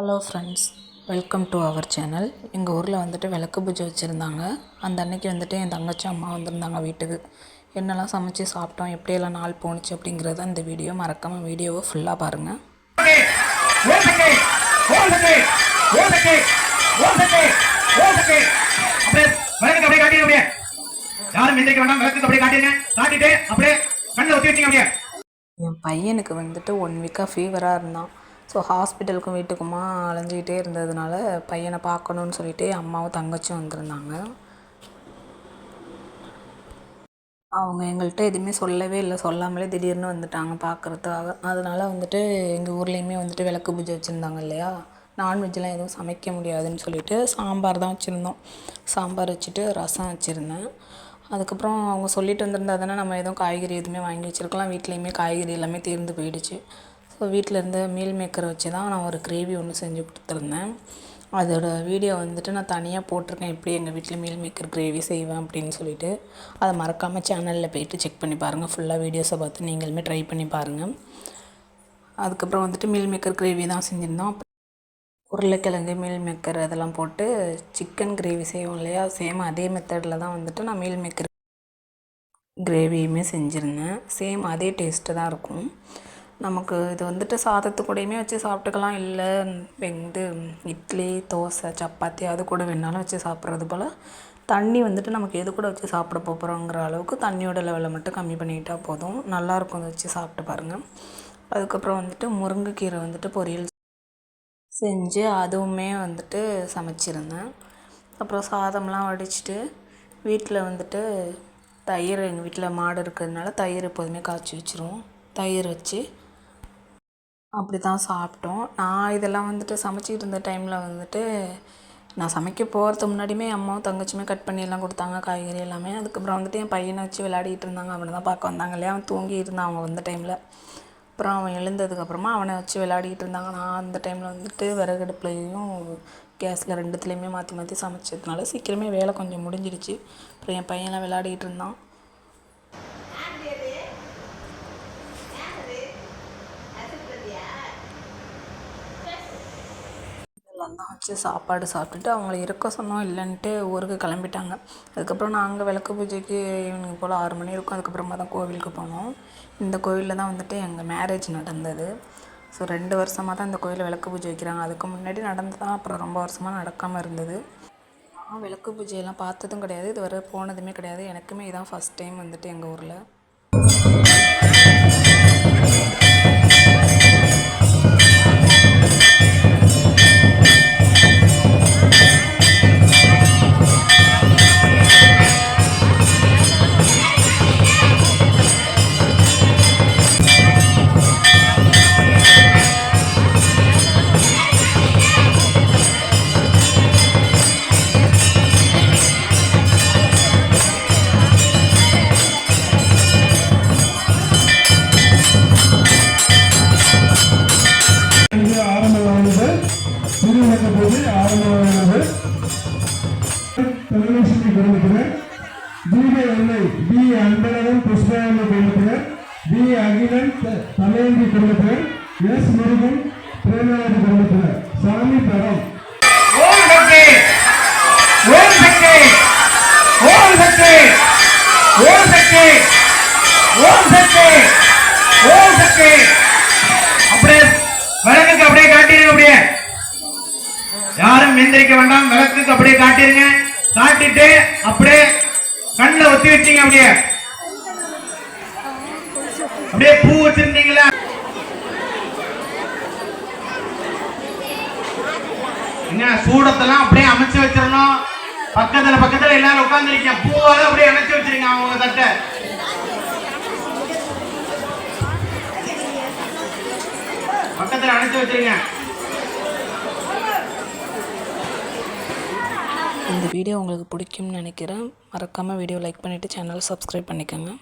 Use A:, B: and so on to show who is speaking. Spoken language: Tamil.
A: Hello friends, welcome to our channel. எங்கள் ஊரில் வந்துட்டு விளக்கு பூஜை வச்சுருந்தாங்க. அந்த அன்னைக்கு வந்துட்டு என் தங்கச்சி அம்மா வந்திருந்தாங்க வீட்டுக்கு. என்னெல்லாம் சமைச்சு சாப்பிட்டோம், எப்படியெல்லாம் நாள் போணுச்சு அப்படிங்கிறத இந்த வீடியோ. மறக்காமல் வீடியோவை ஃபுல்லாக பாருங்கள். என் பையனுக்கு வந்துட்டு 1 வீக்காக ஃபீவராக இருந்தான். ஸோ ஹாஸ்பிட்டலுக்கும் வீட்டுக்குமா அலைஞ்சிக்கிட்டே இருந்ததுனால பையனை பார்க்கணுன்னு சொல்லிட்டு அம்மாவும் தங்கச்சியும் வந்திருந்தாங்க. அவங்க எங்கள்கிட்ட எதுவுமே சொல்லவே இல்லை, சொல்லாமலே திடீர்னு வந்துட்டாங்க பார்க்குறதுக்காக. அதனால் வந்துட்டு எங்கள் ஊர்லேயுமே வந்துட்டு விளக்கு பூஜை வச்சுருந்தாங்க இல்லையா, நான்வெஜ்லாம் எதுவும் சமைக்க முடியாதுன்னு சொல்லிட்டு சாம்பார் தான் வச்சுருந்தோம். சாம்பார் வச்சுட்டு ரசம் வச்சுருந்தேன். அதுக்கப்புறம் அவங்க சொல்லிட்டு வந்திருந்தா தானே நம்ம எதுவும் காய்கறி எதுவுமே வாங்கி வச்சுருக்கலாம். வீட்லேயுமே காய்கறி எல்லாமே தீர்ந்து போயிடுச்சு. ஸோ வீட்டில் இருந்த மீல் மேக்கரை வச்சு தான் நான் ஒரு கிரேவி ஒன்று செஞ்சு கொடுத்துருந்தேன். அதோட வீடியோ வந்துட்டு நான் தனியாக போட்டிருக்கேன், எப்படி எங்கள் வீட்டில் மீல் மேக்கர் கிரேவி செய்வேன் அப்படின்னு சொல்லிட்டு. அதை மறக்காமல் சேனலில் போய்ட்டு செக் பண்ணி பாருங்கள். ஃபுல்லாக வீடியோஸை பார்த்து நீங்களுமே ட்ரை பண்ணி பாருங்கள். அதுக்கப்புறம் வந்துட்டு மீல் மேக்கர் கிரேவி தான் செஞ்சுருந்தோம். உருளைக்கிழங்கு, மீல் மேக்கர் அதெல்லாம் போட்டு சிக்கன் கிரேவி செய்வோம் இல்லையா, சேம் அதே மெத்தடில் தான் வந்துட்டு நான் மீல் மேக்கர் கிரேவியுமே செஞ்சுருந்தேன். சேம் அதே டேஸ்ட்டு தான் இருக்கும். நமக்கு இது வந்துட்டு சாதத்து கூடயுமே வச்சு சாப்பிட்டுக்கலாம், இல்லை வந்து இட்லி, தோசை, சப்பாத்தி அது கூட வேணாலும் வச்சு சாப்பிட்றது போல். தண்ணி வந்துட்டு நமக்கு எது கூட வச்சு சாப்பிட போகிறோங்கிற அளவுக்கு தண்ணியோட லெவலை மட்டும் கம்மி பண்ணிக்கிட்டால் போதும். நல்லாயிருக்கும் அதை வச்சு சாப்பிட்டு பாருங்கள். அதுக்கப்புறம் வந்துட்டு முருங்கைக்கீரை வந்துட்டு பொரியல் செஞ்சு அதுவுமே வந்துட்டு சமைச்சிருந்தேன். அப்புறம் சாதம்லாம் வடிச்சிட்டு வீட்டில் வந்துட்டு தயிர், எங்கள் வீட்டில் மாடு இருக்கிறதுனால தயிர் எப்போதுமே காய்ச்சி வச்சுருவோம். தயிர் வச்சு அப்படி தான் சாப்பிட்டோம். நான் இதெல்லாம் வந்துட்டு சமைச்சிக்கிட்டு இருந்த டைமில் வந்துட்டு நான் சமைக்க போகிறதுக்கு முன்னாடியுமே அம்மாவும் தங்கச்சியுமே கட் பண்ணி எல்லாம் கொடுத்தாங்க, காய்கறி எல்லாமே. அதுக்கப்புறம் வந்துட்டு என் பையனை வச்சு விளையாடிட்டு இருந்தாங்க. அவனை தான் பார்க்க வந்தாங்க இல்லையா, அவன் தூங்கி இருந்தான் அவங்க வந்த டைமில். அப்புறம் அவன் எழுந்ததுக்கப்புறமா அவனை வச்சு விளையாடிக்கிட்டு இருந்தாங்க. நான் அந்த டைமில் வந்துட்டு விறகடுப்புலையும் கேஸில் ரெண்டுத்துலேயுமே மாற்றி மாற்றி சமைச்சதுனால சீக்கிரமே வேலை கொஞ்சம் முடிஞ்சிடுச்சு. அப்புறம் என் பையன்லாம் விளையாடிக்கிட்டு இருந்தான். தான் வச்சு சாப்பாடு சாப்பிட்டுட்டு அவங்கள இருக்க சொன்னோம், இல்லைன்ட்டு ஊருக்கு கிளம்பிட்டாங்க. அதுக்கப்புறம் நாங்கள் விளக்கு பூஜைக்கு ஈவினிங் போல் 6 மணி இருக்கும். அதுக்கப்புறமா தான் கோவிலுக்கு போனோம். இந்த கோவிலில் தான் வந்துட்டு எங்கள் மேரேஜ் நடந்தது. ஸோ 2 வருஷமாக தான் இந்த கோயிலில் விளக்கு பூஜை வைக்கிறாங்க. அதுக்கு முன்னாடி நடந்ததான், அப்புறம் ரொம்ப வருஷமாக நடக்காமல் இருந்தது. நான் விளக்கு பூஜையெல்லாம் பார்த்ததும் கிடையாது, இதுவரை போனதுமே கிடையாது. எனக்குமே இதான் ஃபஸ்ட் டைம் வந்துட்டு எங்கள் ஊரில்.
B: बी अंबरन पुष्पयन बी अगिलन तमेंदी एस मुरुगन प्रेमावती स्वामी परम ओम शक्ति ओम शक्ति ओम शक्ति ओम शक्ति ओम शक्ति ओम शक्ति அப்படியே விளக்குக்கு அப்படியே காட்டிருங்க. அப்படியே யாரும் எந்திரிக்க வேண்டாம், விளக்குக்கு அப்படியே காட்டிருங்க. காட்டிட்டு அப்படியே கண்ணை ஒத்தி வச்சீங்க. அப்படியே அப்படியே பூ வச்சிருந்தீங்களா, என்ன சூடத்தெல்லாம் அப்படியே அமைச்சு வச்சிடணும். பக்கத்துல எல்லாரும் உட்கார்ந்துருக்கீங்க, பூவால அப்படியே அணைச்சு வச்சிருங்க. அவங்க தட்டை பக்கத்துல அணைச்சு வச்சிருங்க.
A: இந்த வீடியோ உங்களுக்கு பிடிக்கும்னு நினைக்கிறேன். மறக்காமல் வீடியோ லைக் பண்ணிவிட்டு சேனலை சப்ஸ்கிரைப் பண்ணிக்கோங்க.